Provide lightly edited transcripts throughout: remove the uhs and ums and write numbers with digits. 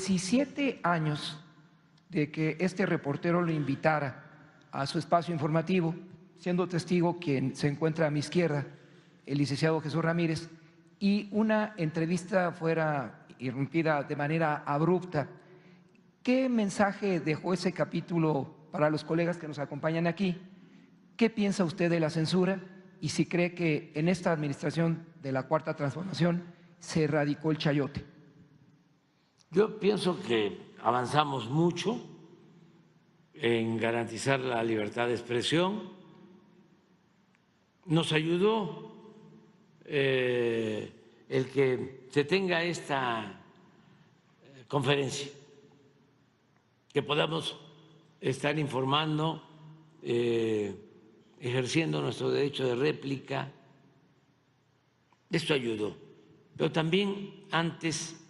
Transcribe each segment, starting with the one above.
17 años de que este reportero lo invitara a su espacio informativo, siendo testigo quien se encuentra a mi izquierda, el licenciado Jesús Ramírez, y una entrevista fuera irrumpida de manera abrupta. ¿Qué mensaje dejó ese capítulo para los colegas que nos acompañan aquí? ¿Qué piensa usted de la censura? Y si cree que en esta administración de la Cuarta Transformación se erradicó el chayote. Yo pienso que avanzamos mucho en garantizar la libertad de expresión. Nos ayudó el que se tenga esta conferencia, que podamos estar informando, ejerciendo nuestro derecho de réplica. Esto ayudó. Pero también antes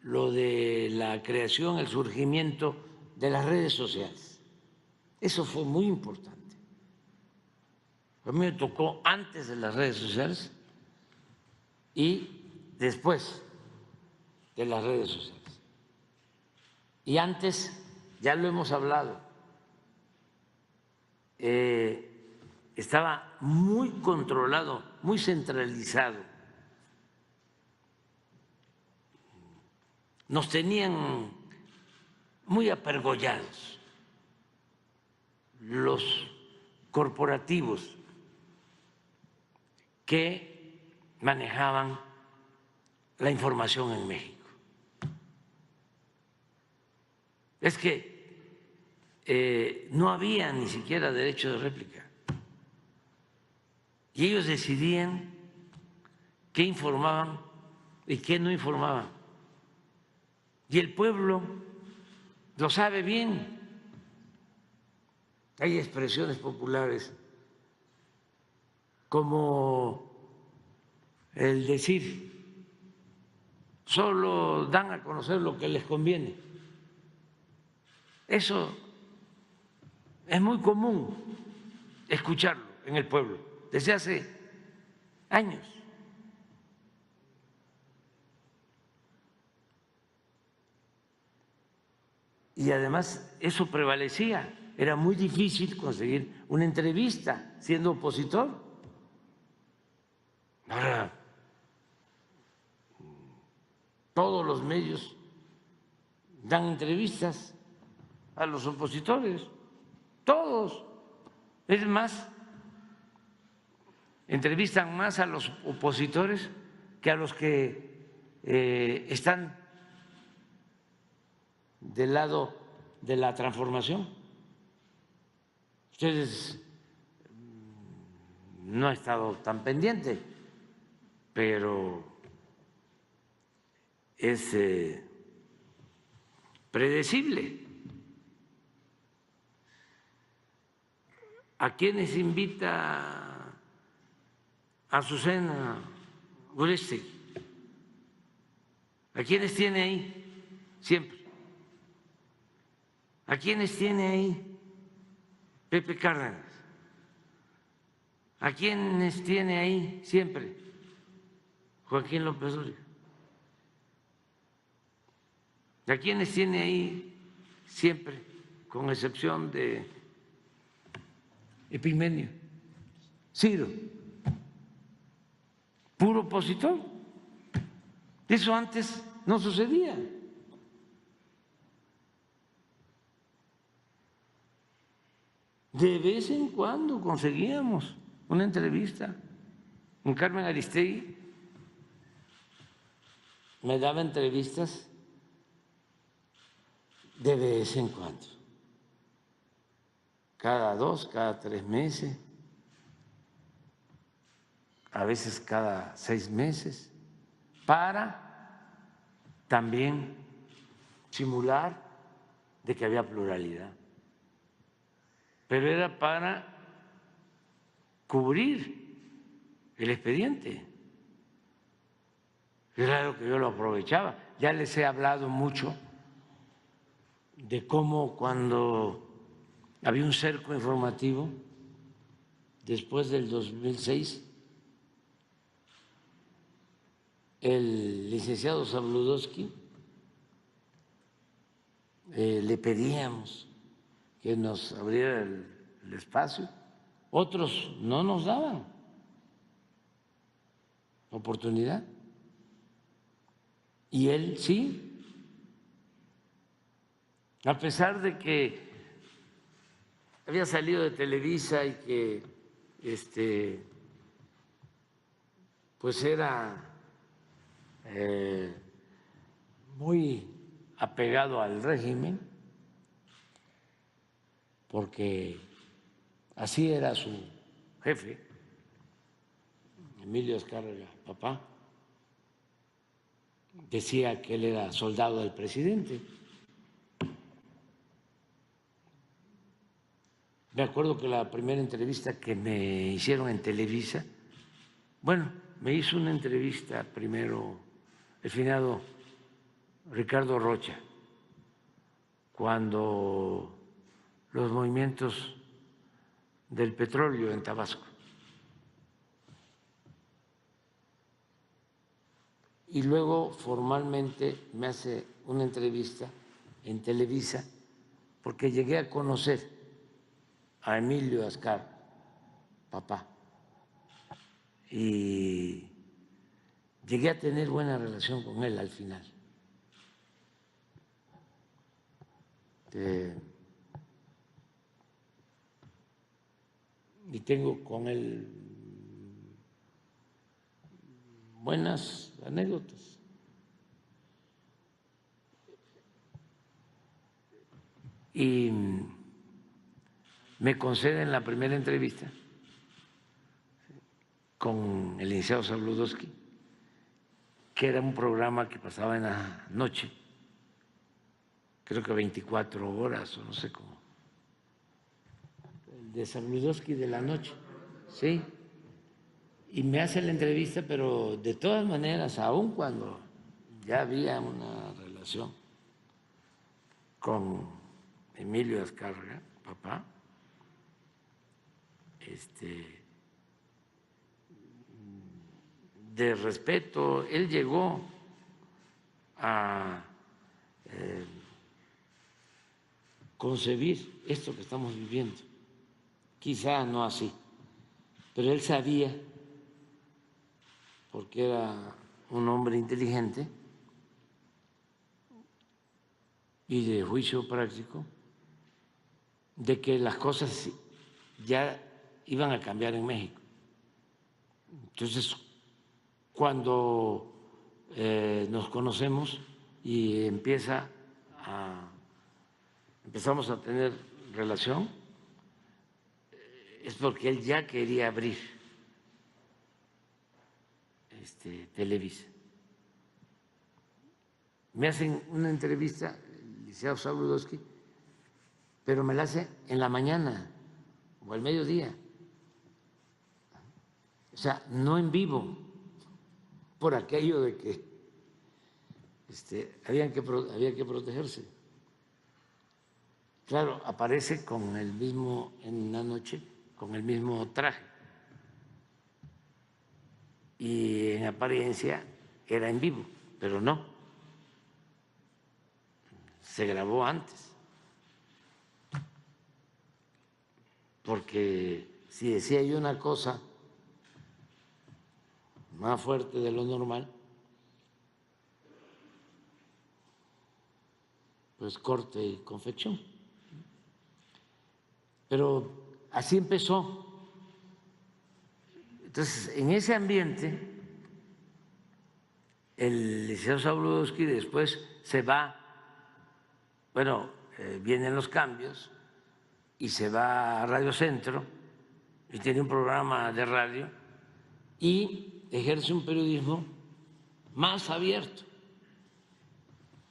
lo de la creación, el surgimiento de las redes sociales. Eso fue muy importante. A mí me tocó antes de las redes sociales y después de las redes sociales. Y antes, ya lo hemos hablado, estaba muy controlado, muy centralizado. Nos tenían muy apergollados los corporativos que manejaban la información en México. Es que no había ni siquiera derecho de réplica y ellos decidían qué informaban y qué no informaban. Y el pueblo lo sabe bien. Hay expresiones populares como el decir, solo dan a conocer lo que les conviene. Eso es muy común escucharlo en el pueblo desde hace años. Y además eso prevalecía. Era muy difícil conseguir una entrevista siendo opositor. Ahora, todos los medios dan entrevistas a los opositores, todos. Es más, entrevistan más a los opositores que a los que están del lado de la transformación. Ustedes no han estado tan pendientes, pero es predecible. ¿A quiénes invita Azucena Uresti? ¿A quiénes tiene ahí siempre? ¿A quiénes tiene ahí Pepe Cárdenas? ¿A quiénes tiene ahí siempre Joaquín López Dóriga? ¿A quiénes tiene ahí siempre, con excepción de Epimenio? Ciro, puro opositor. Eso antes no sucedía. De vez en cuando conseguíamos una entrevista con Carmen Aristegui, me daba entrevistas de vez en cuando, cada 2, cada 3 meses, a veces cada 6 meses, para también simular de que había pluralidad. Pero era para cubrir el expediente. Claro que yo lo aprovechaba. Ya les he hablado mucho de cómo cuando había un cerco informativo después del 2006, el licenciado Sabludowski, le pedíamos que nos abriera el espacio, otros no nos daban oportunidad, y él sí, a pesar de que había salido de Televisa y que pues era muy apegado al régimen, porque así era su jefe, Emilio Azcárraga, papá, decía que él era soldado del presidente. Me acuerdo que la primera entrevista que me hicieron en Televisa, bueno, me hizo una entrevista primero el finado Ricardo Rocha, cuando los movimientos del petróleo en Tabasco. Y luego formalmente me hace una entrevista en Televisa, porque llegué a conocer a Emilio Azcárraga, papá, y llegué a tener buena relación con él al final. Y tengo con él buenas anécdotas. Y me conceden la primera entrevista con el licenciado Sabludowski, que era un programa que pasaba en la noche, creo que 24 horas o no sé cómo, el de Sabludowski de la noche, sí. Y me hace la entrevista, pero de todas maneras, aun cuando ya había una relación con Emilio Azcárraga, papá, de respeto, él llegó a concebir esto que estamos viviendo, quizá no así, pero él sabía, porque era un hombre inteligente y de juicio práctico, de que las cosas ya iban a cambiar en México. Entonces, cuando nos conocemos y empezamos a tener relación, es porque él ya quería abrir Televisa. Me hacen una entrevista, el licenciado Sabludowski, pero me la hace en la mañana o al mediodía. O sea, no en vivo, por aquello de que había que protegerse. Claro, aparece con el mismo, en la noche, con el mismo traje. Y en apariencia era en vivo, pero no. Se grabó antes. Porque si decía yo una cosa más fuerte de lo normal, pues corte y confección. Pero así empezó. Entonces, en ese ambiente, el licenciado Sabludowski después se va, bueno, vienen los cambios y se va a Radio Centro y tiene un programa de radio y ejerce un periodismo más abierto.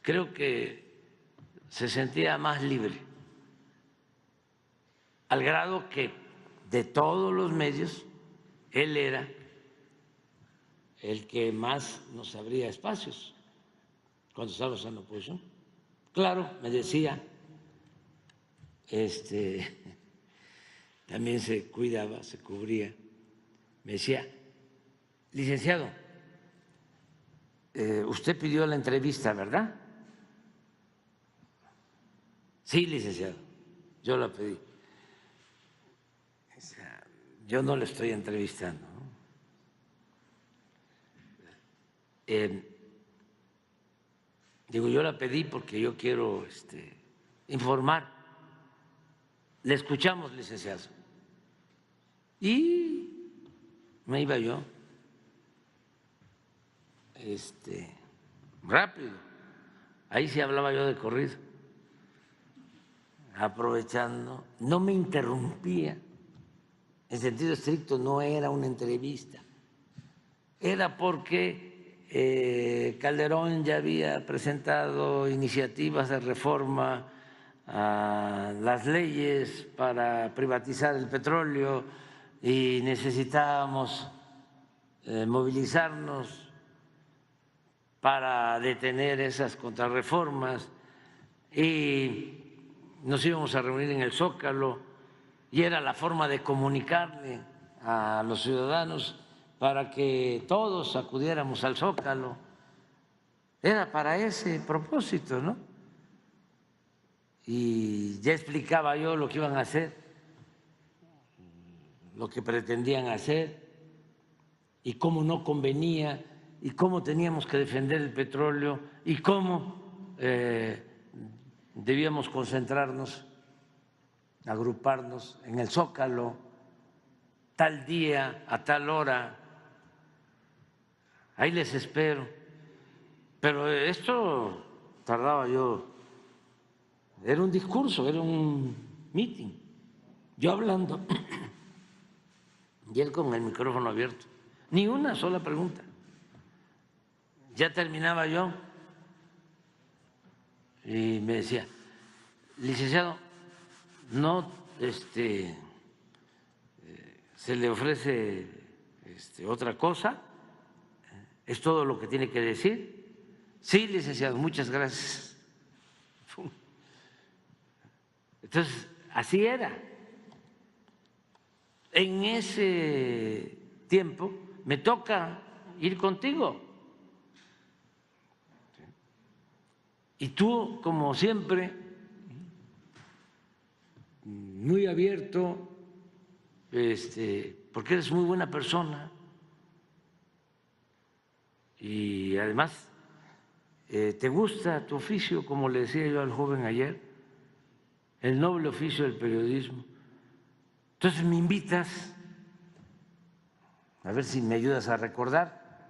Creo que se sentía más libre, al grado que de todos los medios él era el que más nos abría espacios cuando estábamos en la oposición. Claro, me decía, también se cuidaba, se cubría, me decía, licenciado, Usted pidió la entrevista, ¿verdad? Sí, licenciado, yo la pedí. O sea, yo no le estoy entrevistando, ¿no? Digo, yo la pedí porque yo quiero informar. Le escuchamos, licenciado. Y me iba yo rápido. Ahí sí hablaba yo de corrido, aprovechando, no me interrumpía. En sentido estricto no era una entrevista, era porque Calderón ya había presentado iniciativas de reforma a las leyes para privatizar el petróleo y necesitábamos movilizarnos para detener esas contrarreformas y nos íbamos a reunir en el Zócalo y era la forma de comunicarle a los ciudadanos para que todos acudiéramos al Zócalo. Era para ese propósito, ¿no? Y ya explicaba yo lo que iban a hacer, lo que pretendían hacer y cómo no convenía y cómo teníamos que defender el petróleo y cómo debíamos concentrarnos, agruparnos en el Zócalo, tal día, a tal hora. Ahí les espero. Pero esto tardaba yo, era un discurso, era un meeting, yo hablando y él con el micrófono abierto, ni una sola pregunta. Ya terminaba yo y me decía, licenciado, no se le ofrece otra cosa, es todo lo que tiene que decir. Sí, licenciado, muchas gracias. Entonces, así era. En ese tiempo me toca ir contigo. Y tú, como siempre, muy abierto, porque eres muy buena persona y además te gusta tu oficio, como le decía yo al joven ayer, el noble oficio del periodismo. Entonces me invitas, a ver si me ayudas a recordar,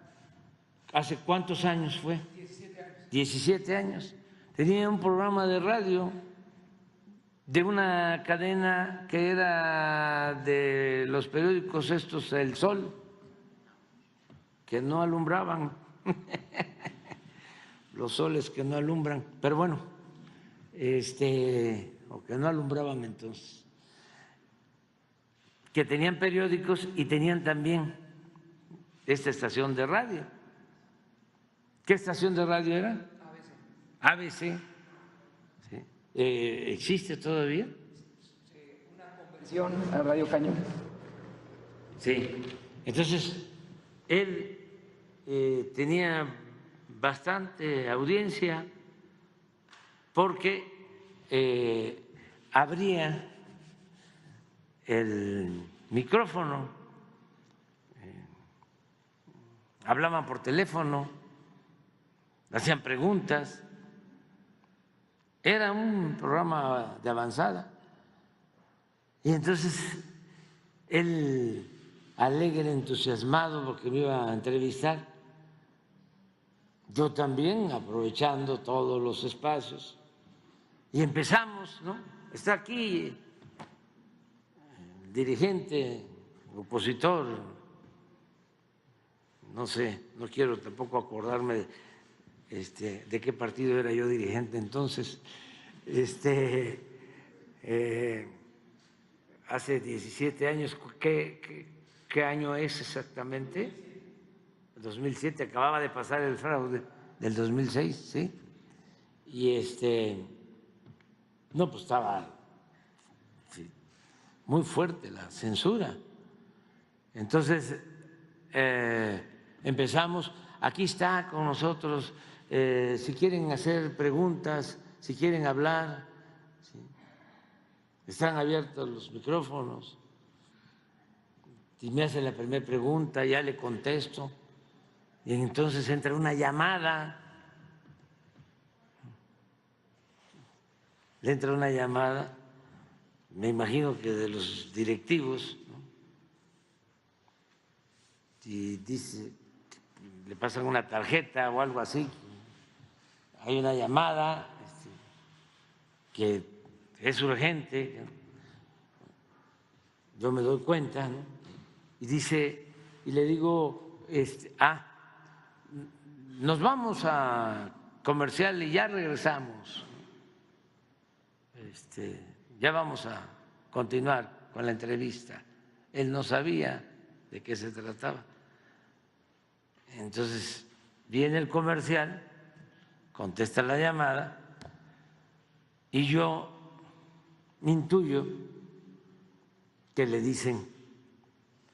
¿hace cuántos años fue? 17 años. 17 años. Tenía un programa de radio de una cadena que era de los periódicos estos, El Sol, que no alumbraban, los soles que no alumbran, pero bueno, o que no alumbraban entonces, que tenían periódicos y tenían también esta estación de radio. ¿Qué estación de radio era? ABC. ¿Sí? ¿Existe todavía? Una conversión a Radio Cañón. Sí. Entonces, él tenía bastante audiencia porque abría el micrófono, hablaban por teléfono, hacían preguntas. Era un programa de avanzada. Y entonces él, alegre, entusiasmado porque me iba a entrevistar, yo también aprovechando todos los espacios. Y empezamos, ¿no? Está aquí el dirigente, opositor, no sé, no quiero tampoco acordarme de qué partido era yo dirigente entonces, hace 17 años, ¿qué año es exactamente? 2007, acababa de pasar el fraude del 2006, ¿sí? Y no, pues estaba muy fuerte la censura. Entonces empezamos aquí está con nosotros, si quieren hacer preguntas, si quieren hablar, ¿sí? Están abiertos los micrófonos. Si me hace la primera pregunta, ya le contesto. Y entonces entra una llamada. Le entra una llamada, me imagino que de los directivos, ¿no? Y dice, le pasan una tarjeta o algo así, hay una llamada que es urgente, yo me doy cuenta, ¿no? Y dice, y le digo, nos vamos a comercial y ya regresamos. Ya vamos a continuar con la entrevista. Él no sabía de qué se trataba. Entonces viene el comercial, contesta la llamada y yo intuyo que le dicen,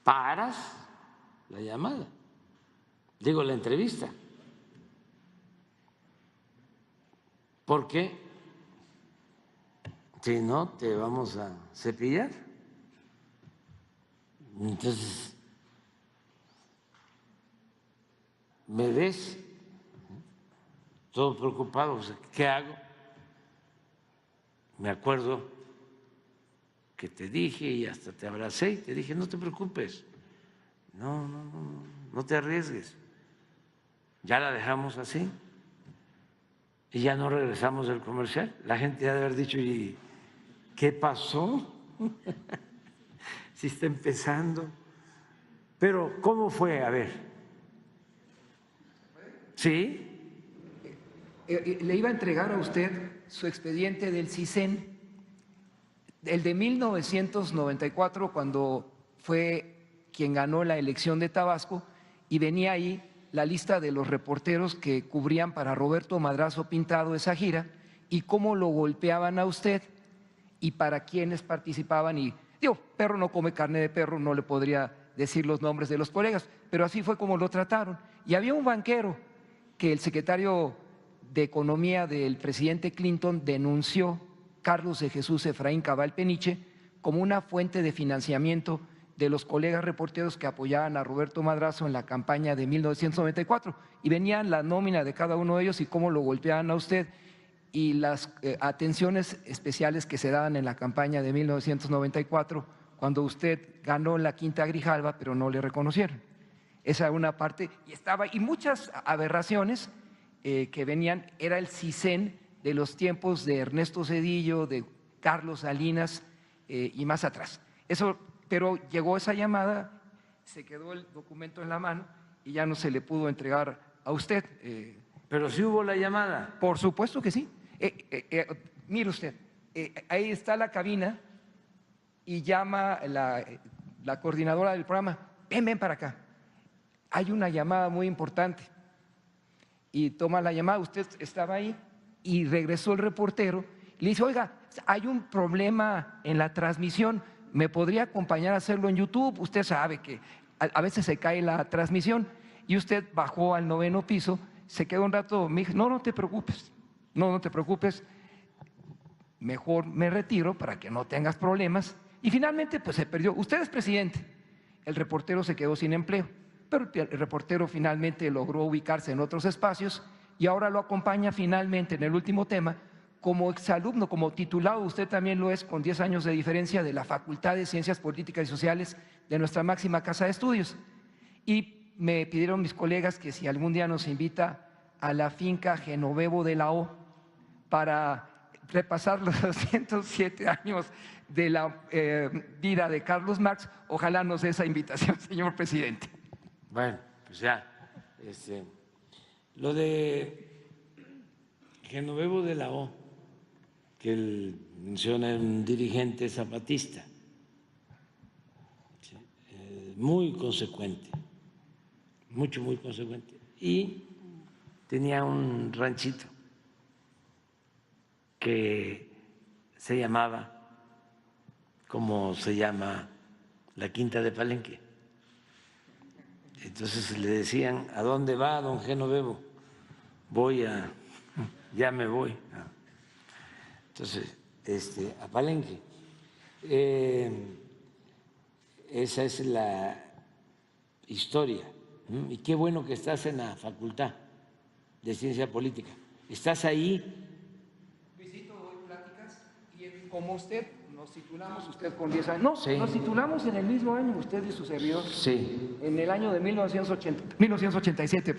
¿paras la llamada? Digo, la entrevista. Porque si no, te vamos a cepillar. Entonces, me ves todo preocupado, o sea, ¿qué hago? Me acuerdo que te dije y hasta te abracé y te dije, no te preocupes, no te arriesgues. Ya la dejamos así y ya no regresamos del comercial. La gente ha de haber dicho, ¿y qué pasó? Si está empezando. Pero, ¿cómo fue? A ver. ¿Sí? Le iba a entregar a usted su expediente del CISEN, el de 1994, cuando fue quien ganó la elección de Tabasco, y venía ahí la lista de los reporteros que cubrían para Roberto Madrazo Pintado esa gira y cómo lo golpeaban a usted y para quienes participaban. Y digo, perro no come carne de perro, no le podría decir los nombres de los colegas, pero así fue como lo trataron. Y había un banquero que el secretario de Economía del presidente Clinton denunció, Carlos de Jesús Efraín Cabal Peniche, como una fuente de financiamiento de los colegas reporteros que apoyaban a Roberto Madrazo en la campaña de 1994. Y venían la nómina de cada uno de ellos y cómo lo golpeaban a usted y las atenciones especiales que se daban en la campaña de 1994, cuando usted ganó la Quinta Grijalva, pero no le reconocieron. Esa era una parte, y muchas aberraciones que venían, era el CISEN de los tiempos de Ernesto Zedillo, de Carlos Salinas y más atrás. Eso, pero llegó esa llamada, se quedó el documento en la mano y ya no se le pudo entregar a usted. Pero sí hubo la llamada. Por supuesto que sí. Mire usted, ahí está la cabina y llama la coordinadora del programa, ven para acá. Hay una llamada muy importante. Y toma la llamada, usted estaba ahí y regresó el reportero y le dice, oiga, hay un problema en la transmisión, ¿me podría acompañar a hacerlo en YouTube? Usted sabe que a veces se cae la transmisión. Y usted bajó al 9º piso, se quedó un rato, me dijo, no te preocupes, no te preocupes, mejor me retiro para que no tengas problemas. Y finalmente pues se perdió. Usted es presidente, el reportero se quedó sin empleo, pero el reportero finalmente logró ubicarse en otros espacios y ahora lo acompaña finalmente en el último tema como exalumno, como titulado, usted también lo es, con 10 años de diferencia, de la Facultad de Ciencias Políticas y Sociales de nuestra máxima casa de estudios. Y me pidieron mis colegas que si algún día nos invita a la finca Genovevo de la O para repasar los 207 años de la vida de Carlos Marx, ojalá nos dé esa invitación, señor presidente. Bueno, pues ya, lo de Genovevo de la O, que él menciona un dirigente zapatista, muy consecuente, muy consecuente, y tenía un ranchito que se llamaba, como se llama la Quinta de Palenque, Entonces le decían, ¿a dónde va, don Genovevo? Ya me voy. Entonces, a Palenque. Esa es la historia. Y qué bueno que estás en la Facultad de Ciencia Política. Estás ahí. Visito, doy pláticas y como usted nos titulamos, usted con 10 años. No, Sí. nos titulamos en el mismo año, usted y su servidor. Sí. En el año de 1987.